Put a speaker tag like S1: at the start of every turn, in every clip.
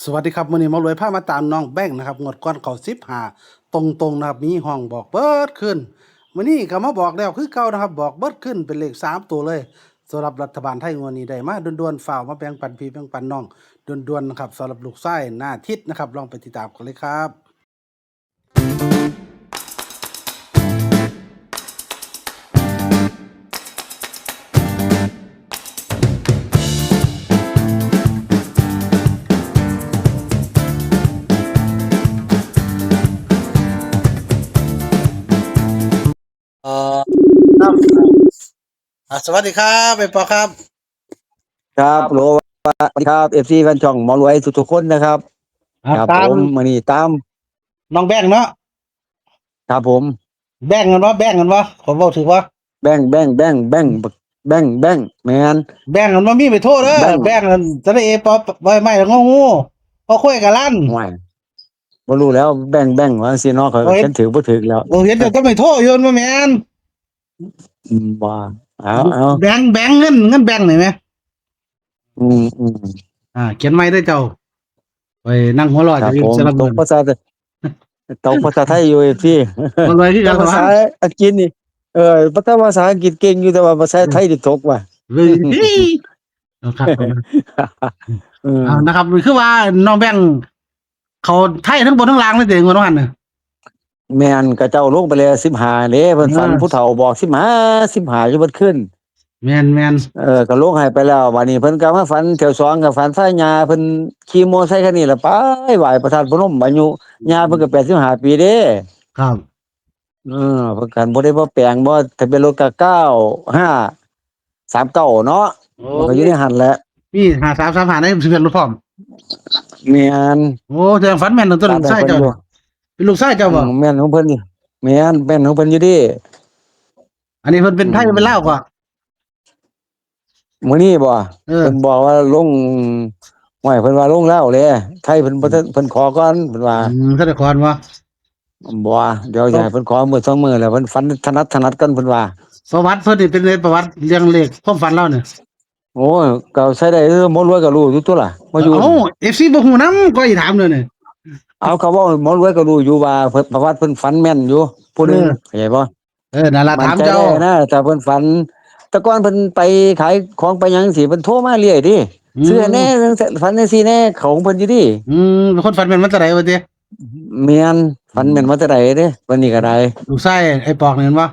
S1: สวัสดีครับมื้อนี้หมารวยพามาตามน้องแบงค์นะครับงวดก่อนเขา15ตรงๆนะครับมีห้องบอกเบิดขึ้นมื้อนี้ก็มาบอกแล้วคือเก่านะครับบอกเบิดขึ้นเป็นเลข3ตัวเลยสำหรับรัฐบาลไทยงวดนี้ได้มาด่วนๆฝ่าวมาแบ่งปันพี่แบ่งปันน้องด่วนๆนะครับสำหรับลูกชายหน้าทิศนะครับลองไปติดตามกันเลยครับเอ่อครับสวัสดีครับไปปอครับ
S2: ครับโหลสวัสดีครับFC แฟนช่องหมอรวยทุกๆคนนะครับครับ
S1: ตาม
S2: ผมมื้อนี้ตาม
S1: น้องแบงค์เนาะ
S2: ครับผม
S1: แบงค์กันวะแบงค์กันวะขอเว้าถือว่า
S2: แบ่งแม่น
S1: แบงค์กันบ่มีไปโทษเด้อ
S2: แบ่ง
S1: แบงค์กันจะได้เอปอใบไม้แล้วงองูพอคุยกับลั่น
S2: ห่วยบ่รู้แล้วว่าจังซี่เนาะข้อยก็เขียนถูกบ่ถูกแล้ว
S1: โอ้เห็นเดี๋ยวต้องไปโทษโยนมาแมน
S2: บ่เอา
S1: แบงค์เงินแบงค์หน่อยไหม
S2: อืม
S1: เขียนไม่ได้เจ้าไปนั่งหัวเรอ
S2: ครับ
S1: จะยื
S2: ผมต
S1: นสนับสนุน
S2: กภาษาไทยอยู่ FC
S1: คนรวยที่
S2: แต่
S1: กันหรอวะ
S2: ภาษาอังกฤษนี่ภาษาอังกฤษเก่งอยู่แต่ว่าภาษาไทยนี่ตกว่ะ
S1: เลยเอาครับ
S2: เออ
S1: นะครับคือว่าน้องแบงค์เขาไทยทั้งบนทั้งล่างเลยเด็กคนนั้นน่ะ
S2: แม่นก็เจ้าลงไปแล้ว15เด้เพิ่นฝันผู้เฒ่าบอก15อยู่เบิดขึ้น
S1: แมน
S2: ก็ลงให้ไปแล้วบัดนี้เพิ่นก็มาฝันเที่ยวสองก็ฝันฟ้าย่าเพิ่นขี่มอไซค์คันนี้ล่ะไปไหว้พระธาตุพนมอายุย่าเพิ่นก็85ปีเด้
S1: ครับ
S2: เพิ่นก็บ่ได้บ่แปลงบ่ทะเบียนรถก็9539เนาะ
S1: โอ้
S2: มันก็อยู่ในหั่นแหละ
S1: มี5335ในทะเบียนรถพร้อม
S2: แม่น
S1: โอ้แสดงฝันแม่นตัวลูกชายเจ้าเป็นลูกชายเจ้าบ่
S2: แม่นของเพิ่นนี่แม่นของเพิ่นอยู่เดิ
S1: อันนี้เพิ่นเป็นไทยเป็นลาวกว่า
S2: มื้อนี้บ่
S1: เออ
S2: เพิ่นบอกว่าลงห้วยเพิ่นว่าลงแล้วแหละไทยเพิ่นบ่ทันเพิ่นขอก่อนเพิ่นว่า
S1: ธนาคารวะ
S2: บ่เดี๋ยวจะให้เพิ่นขอมื้อ2มื้อแล้วเพิ่นฝันถนัดกันเพิ่นว่า
S1: ประวัติเพิ่นนี่เป็นเลยประวัติเรื่องเลขความฝันเราเนี่ย
S2: โอ้ยก็ใช้ได้หมอรวยก็รู้อยู่ตัวล่ะมาอยู่
S1: เอ้า FC บ่ฮู้นำก็อีถามเลยนี่
S2: เอาเขาเว้าหมอรวยก็รู้อยู่ว่าเพิ่นประวัติเพิ่นฝันแม่นอยู่ผู้หนึงเข้าใจบ่
S1: นั่นล่ะ
S2: มั่นใจ
S1: ถามเจ้า
S2: ได้นะถ้าเพิ่นฝันแต่ก่อนเพิ่นไปขายของไปหยังจังซี่เพิ่นโทรมาเรื่อยดิซื้อให้แหน่ฝันจังซี่แหน่ของเพิ่นอยู่ดิ
S1: เป็นคนฝันแม่นมาแต่ใดวะติ
S2: แม่นฝันแม่นมาแต่ใดเด้เพิ่นนี่ก็ได้
S1: ลูกชายไอ้ปอกนี่เห็นบ่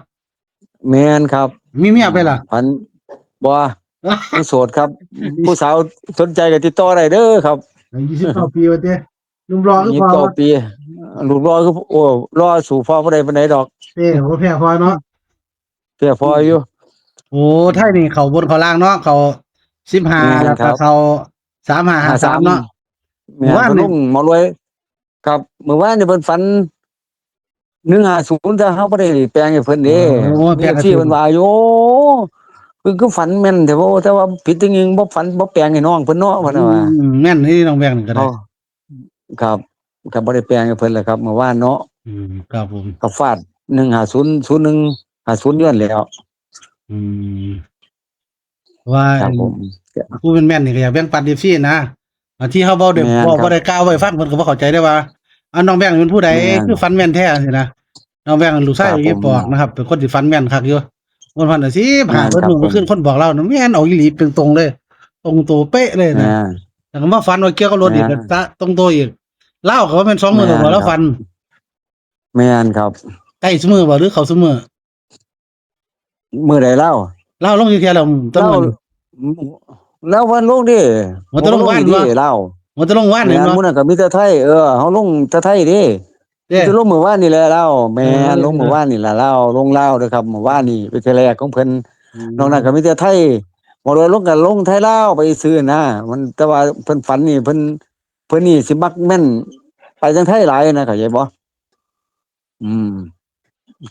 S2: แม่นครับ
S1: มีเมียไปล่ะ
S2: ฝันบ่ยังโสดครับผู้สาวสนใจก็ติดต่อได้เด้อครับ
S1: 29ปีวะติหนุ่มรอคือพอวะ
S2: 29 ปีลูกรอคือโอ้รอสู่พ่อบ่ได้ปานใดดอก
S1: เต้บ่แพ้พอเนาะ
S2: เพียพออยู่
S1: โอ้ไทยนี่เข้าบนเข้าล่างเนาะเข้า15
S2: แม่
S1: แล้ว
S2: นครับ
S1: ก็เข้า3553เนาะ
S2: แม่น
S1: ว่านี่
S2: เพิ่นลงหมอรวยครับมื้อวานนี่เพิ่นฝัน150แต่เฮาบ่ได้แปลงให้เพิ่นเด้
S1: โอ้
S2: มี
S1: แพ้ก็
S2: FC
S1: ถึง
S2: เพิ่นว่าอยู่คือฝันแม่นแต่ว่าผิดจริงๆบ่ฝันบ่แปลงให้น้องเพิ่นเนาะเพิ่นน่ะว่า
S1: แม่นนี่น้องแบงค์นี่ก็ได้
S2: เอ้าครับก็บ่ได้แปลงให้เพิ่นแหละครับเมื่อวานเนาะ
S1: ครับผม
S2: ก็ฟาด150 0150ย้อนแหล้ว
S1: อืมว่า
S2: ครับผม
S1: ผู้เป็นแม่นนี่ก็อยากแบ่งปัน FC นะที่เฮาเว้าได้
S2: แม่น
S1: เว้า
S2: ครับ
S1: บ่ได้กล่าวไว้ฟังเพิ่นก็บ่เข้าใจได้ว่าน้องแบงค์เป็นผู้ใด
S2: แม่น
S1: คือฝันแม่นแท้จังซี่นะน้องแบงค์ลูกชาย
S2: ครับผม
S1: อีปอกนะครับเป็นคนที่ฝันแม่นคักอยู่วันพันน่ะสิ
S2: แม่
S1: หาน เพิ่น
S2: ครับ
S1: มื้อคืนคนบอกเรานะแม่นเอาอีหลีเป็นตรงเลยตรงตัวเป๊ะเลยนะ
S2: แม่น
S1: แล้วก็มาฝันว่าเกี่ยวกับรถอีกก็ตะตรงตัวอีกลาวก็ว่าแม่น2มื้อแล้วบ่แล้วฝัน
S2: แม่นครับ
S1: ใกล้ซุมื้อบ่หรือเข้าซุมื้อ
S2: มื้อใดเล่า
S1: ลาวลงอยู่เที่ยแล้วต้น
S2: เล่า
S1: มื้อ
S2: แล้ววันลงดิ
S1: มันจะลงว่าน
S2: ดิ
S1: วะ
S2: เล่า
S1: มันจะลงว่าน
S2: แม่
S1: เห็น
S2: น
S1: บ่
S2: มื้อนั้นก็มีแต่ไทยเฮาลงแต่ไทยดิ
S1: เด้
S2: จะลงมื้อวานนี่แหละเล่าแม่นลงมื้อวานนี่ล่ะเล่าลงลาวเด้อครับมื้อวานนี่เป็นเทื่อแรกของเพิ่นนอกนั้นก็มีแต่ไทยบ่ได้ลงก็ลงไทยลาวไปซื้อนะมันแต่ว่าเพิ่นฝันนี่เพิ่นนี่สิมักแม่นไปทางไทยหลายนะเข้าใจบ่อืม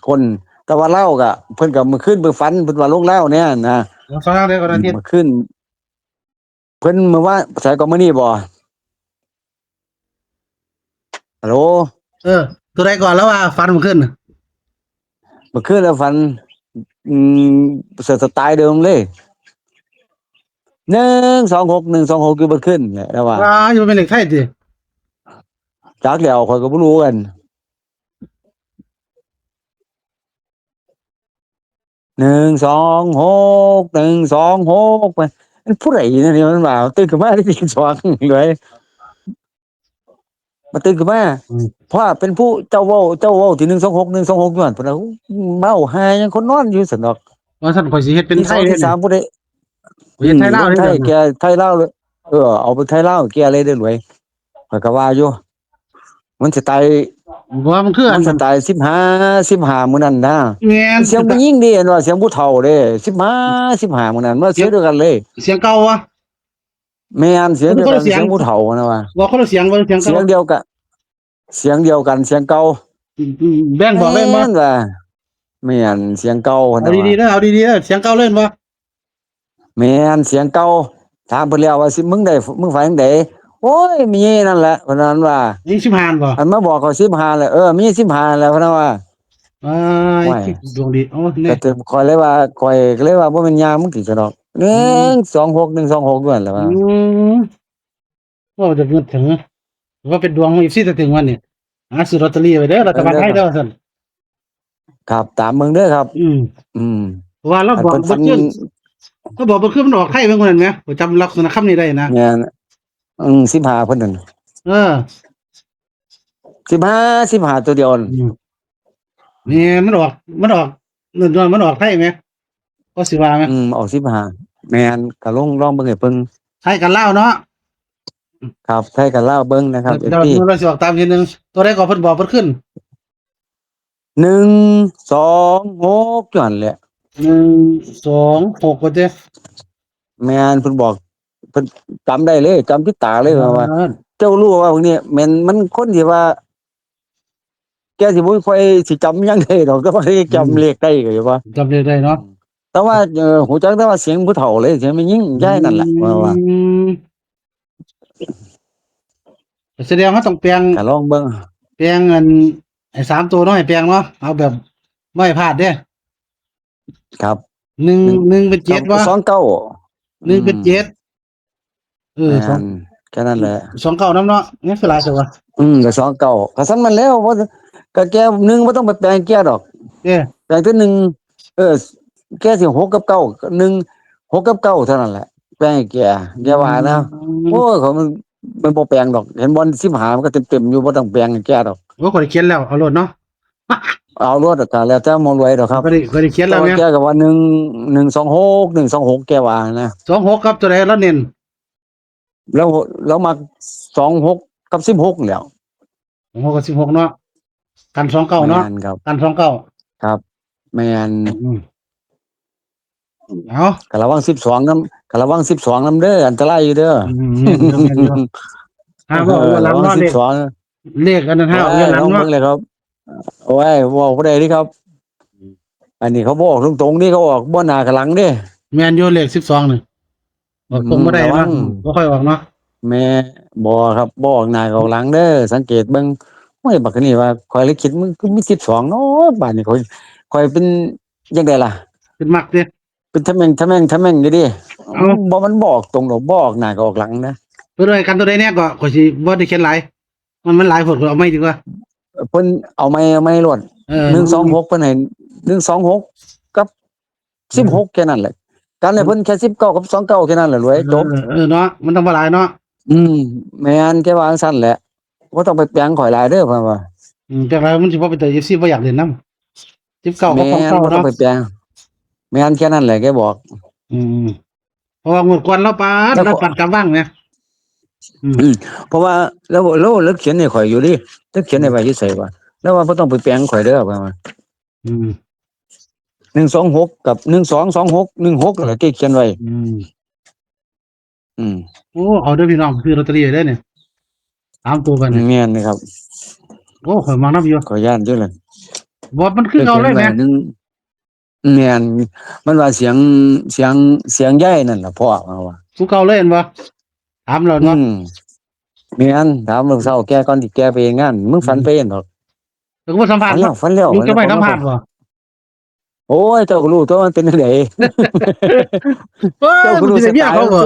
S2: คนแต่ว่าลาวก็เพิ่นก็มื้อคืนเพิ่นฝันเพิ่นว่าลงลาวเนี่ยนะ
S1: ฟังทางใดก่อนอาทิตย์
S2: มื้อคืนเพิ่นมื้อวานใส่ก็มื้อนี้บ่ฮัลโหล
S1: ตัวใดก่อนแล้วว่าฝันเมื่อคืนน่ะ
S2: มื้อคืนแล้วฝันอืมสไตล์เดิมเลย126 126อยู่เบิดคืนแหละแล้วว่า
S1: อยู่เป็นเลขไทยติ
S2: จักแล้วข่อยก็บ่รู้กัน126ไปมันผู้ใดนี่มันว่าตื่นขึ้นมาได้ตีสองเลยมาตื่นขึ้นมา
S1: อืม
S2: เพราะว่าเป็นผู้เจ้าเว้าที่126ย้อนพุ่นน่ะเมาหายังคนนอนอยู่ซั่นดอก
S1: ว่าท่านข่อยสิเฮ็ดเป็น
S2: ตี2ตี
S1: ไทยเด้นี่
S2: 3ผู้ใด
S1: ข่อยเฮ็ดไทยลาว
S2: ลงไทย
S1: เด้เดี๋ยวนี้
S2: แกไทยลาวเลยเอาไปไทยลาวแกเลยได้รวยข้อยก็ว่าอยู่มันสิตาย
S1: บ่ว่ามันคืออั
S2: มัน
S1: นนั้น
S2: สิตาย15มื้อนั้นนะ
S1: แม่น
S2: เสียงผู้หญิงเด้อันว่าเสียงผู้เฒ่าเด้15มื้อนั้นมา
S1: เสียง
S2: เสียด้วยกันเลย
S1: เสียงเก่าวะ
S2: แม่นเสียง
S1: มัน
S2: เดียวกัน
S1: คนละเสียง
S2: เสียงผู้เฒ่านะว่า
S1: ว่าคนละเสียงบ่เสียงเก่า
S2: เสียงเดียวกันเสียงเดียวกันเสียงเก่า
S1: แบ่งบ่แบ่งบ่
S2: แม่นว่าแม่นเสียงเก่า
S1: เอา
S2: นะว่า
S1: ดีๆเด้อเอาดีๆเด้อเสียงเก่าเล่นบ่
S2: แม่นเสียงเก่าถามเพิ่นแล้วว่าสิมึงฝ่ายจังไดโอ้ยมีนั่นแหละเพิ่นนั้นว่า
S1: ยิง15บ่
S2: อันมาบอกเขา15แหละมี15แล้วเพิ่นว่า
S1: อ้า
S2: โอ้ย
S1: ยดวงดีโอ้
S2: ก็
S1: แน่
S2: จะข้อยก็เลยว่าบ่แม่นยามมึงติซะดอก
S1: อืม
S2: 126ด้วยแหละ
S1: อื
S2: ว่า
S1: มโอ้จะเงินถึงว่าเป็นดวงของ FC ถ้าถึงวันนี้หาซื้อลอตเตอรี่ไว้เด้อรัฐบาลไทยเด้อซั่น
S2: ครับตามเบิ่งเด้อครับ
S1: อืม
S2: อืม
S1: เพราะว่าเรา
S2: อัน
S1: บอก
S2: เพิ่นฝัน
S1: บ่ขึ้นเราบอกบ่ขึ้นมันออกไทยเบิ่งคนนั้นแหมผมจำลักษณะคำนี้ได้นะ
S2: แม่น15เพิ่นนั่น
S1: เออ
S2: 15ตัวเดียวนั่น
S1: อืมนี่มันออกนั่นมันออกไทยไหมก็สิว่าไหม
S2: ออก15แม่นก็ลองเบิ่งให้เพิ่น
S1: ไทยกับลาวเนาะ
S2: ครับไทยกับลาวเบิ่งนะครับ
S1: เดี๋ยว
S2: FP
S1: เราสิออกตามทีนึงตัวใดก็เพิ่นบอกเพิ่นขึ้น
S2: 126จังแหละ
S1: 1 2 6ว่าเด้
S2: แม่นเพิ่นบอกเพิ่นจำได้เลยจำติดตาเลยว่าเจ้ารู้ว่าพวกนี้แม่นมันคนที่ว่าแกสิบ่ค่อยสิจำหยังได้ดอกแต่ว่าจำเลขได้ก็อยู่ว่า
S1: จำได้เนาะ
S2: แต่ว่าหูจักแต่ว่าเสียงผู้เฒ่าเลยเสียงแม่หญิงยายนั่นแหละว่า
S1: มแสดงว่าต้องแปลง
S2: ก็ลองเบิ่ง
S1: อันไอ้3ตัวเนาะให้แปลงเนาะเอาแบบบ่ให้พลาดเด้
S2: ครับ
S1: 1เป็น7บ่1เป็น72
S2: แค่นั้นแหละ
S1: 29นำเนาะนี่คือหลายตัววะ
S2: ก็29ก็ซั่นมันแล้วบ่ก็แก1บ่ต้องไปแปลงแกดอก
S1: เด้
S2: แปลงแต่1เออแกสิ6กับ9 1 6กับ9เท่านั้นแหละแปลงให้แกว่านะโอ้ยเขามันบ่แปลงดอกเห็นบ่15มันก็เต็มๆอยู่บ่ต้องแปลงให้แกดอก
S1: โอ้ข้อยได้เขียนแล้วเอาโลดเนาะ
S2: เอารวดก็แล้วแต่หมอรวยดอกครับ
S1: ข้อยได้เขียนแล้วแม่
S2: แกก็ว่า126แกว่านะ
S1: 26ครับตัวใดแล้วเน้น
S2: แล้วมัก26กับ16แหล้ว
S1: 6กับ16เนาะกัน29เนาะ
S2: แม่นครับ
S1: กัน29
S2: ครับแม่น
S1: เอา
S2: ก็ระวัง12นำก็ระวัง12นำเด้ออันตรายอยู่เด้อ
S1: แม่นอยู่ห้าบอกว่าหลังเนาะเลขอันนั้นห้าว่าหลัง
S2: ลอง
S1: เนาะ
S2: เบิ่งเลยครับโอ้ยเว้าบ่ได้เด้ครับ อันนี้เขาบอกตรงๆนี่เขาออกบ่หน้ากับหลังเด้
S1: แม่นอยู่เลข12นี่ออกตรงบ่ได้เนาะบ่ค่อยออกเนาะ
S2: แม่บ่ครับบ่ออกหน้ากับหลังเด้อสังเกตเบิ่งโอ้ยบักนี้ว่าข้อยเลยคิดมันคือมี12เนาะบัดนี้ข้อยเป็นจังได๋ล่ะ
S1: เป็นมักเด้
S2: เป็นทะแม่งอยู่ดิบ่มันบอกตรงดอกบ่ออกหน้าก็ออกหลังนะ
S1: เพิ่นว่ากันตัวใดแน่ก็ข้อยสิบ่ได้เขียนหลายมันหลายโพดข้อยเอาไม่ดีกว่า
S2: เพิ่นเอาไม้รวด126เพิ่นให้126กับ16แค่นั้นแหละกันให้เพิ่นแค่19กับ29แค่นั้นแหละรวยจบ
S1: เนาะมันต้องบ่หลายเนาะ
S2: แม่นแกว่าจังซั่นแหละบ่ต้องไปแปลงข่อยหลายเด้อเพิ่นว่า
S1: จักไรมันสิบ่เป็นตัว FC บ่อยากเล่นนำ19กับ29
S2: บ่ต้อง
S1: เนาะ
S2: ไปแปลงแม่นแค่นั้นแหละแกบอก
S1: อืมเพราะว่างวดก่อนเราปัดกำว่างแหม
S2: เพราะว่าแล้วเขียนให้ข่อยอยู่ดิแล้วเขียนให้ไว้อยู่ไสวะแล้วว่าบ่ต้องไปแปลงข่อยเด้อเพิ่นว่า126กับ1226 16นั่นแหละที่เขียนไว้
S1: โอ้เอาเด้อพี่น้องซื้อลอตเตอรี่ได้เนี่ย3ตัวกัน
S2: แม่นนะครับ
S1: โอ้ข่อยมักนำอยู่
S2: ขอย้านอยู่เลย
S1: บ่มันคือเอาเลยแหม
S2: แม่นมันว่าเสียงยายนั่นล่ะพ่อว่า
S1: ผู้เก่าเลยเห็นบ่ถามแล้วเนาะ
S2: แม่นถามมื้อเช้าแกก่อนที่แกไปงานมึงฝันไปเห็นดอก
S1: ถึงบ่สัมภาษณ์
S2: ฝันแล้ว
S1: อยู่จะไปสัมภาษณ์บ่
S2: โอ้ยเจ้าก็รู้ตัวมันเป็นจังได๋เจ้าก็รู้
S1: สิได้เมียเขาบ่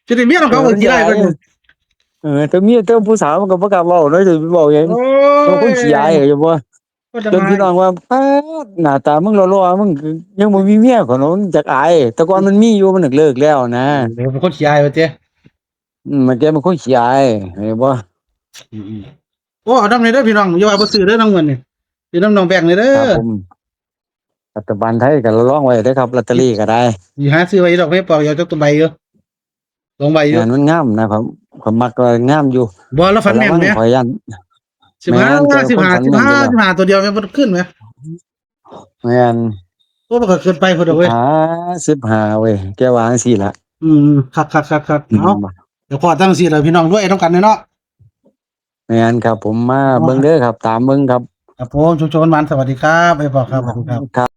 S1: สิได้เมียของเขาบ่สิได้เพิ่น
S2: แต่เมียแต่ผู้สาวมันก็บ่กล้าเว้าเนาะจะไปเว้าหยัง
S1: โอ้
S2: บางคนขี้อายอยู่บ่
S1: ก็จะ
S2: จน
S1: มา
S2: พี่น้องว่าป๊าดหน้าตามึงหล่อๆมึงคือยังบ่มีเมียเขาเนาะมึงจักอายแต่ก่อนมันมีอยู่มันนึกเลิกแล้วนะ
S1: เดี๋ยวเป็นคนขี้อายว่าเจ้
S2: มันแกเป็นคนขี้อายเห็นบ่
S1: อืมโอ้เอาน้ำเลยเด้อพี่น้องอย่าว่าบ่ซื้อเด้อน้องเงินนี่พี่น้องแบ่งเลยเด้
S2: ครับ
S1: อ
S2: ผมรัฐบาลไทยก็ระวังไว้เด้อครับลอตเตอรี่ก็ได้
S1: สิหาซื้อไว้ดอกไม้ปอกเอาจักตัวใบอยู่2ใบอยู่
S2: งานมันงามนะครับผมมักก็งามอยู่
S1: บ่แล้วฝันแม่นแหม
S2: ขออนุญาต
S1: 15
S2: แม่นแกเป็นคนฝันแม่นอยู่แล้ว
S1: 15ตัวเดียวแม่นบ่ขึ้นแหม
S2: แม่น
S1: โอ้มันก็เกินไปพุ่นดอกเว้ย
S2: 15เว้ยแกว่าจังซี่ล่ะ
S1: อืมคักๆๆเอา
S2: บ่
S1: เดี๋ยวพอตั้งสิแล้วพี่น้องด้วยต้องกันเนาะ
S2: แม่นครับผมมาเบิ่งเด้อครับตามเบิ่งครับ
S1: ครับผมชุมชนมันสวัสดีครับไปบอกครับสวัสดีครับ
S2: ครับ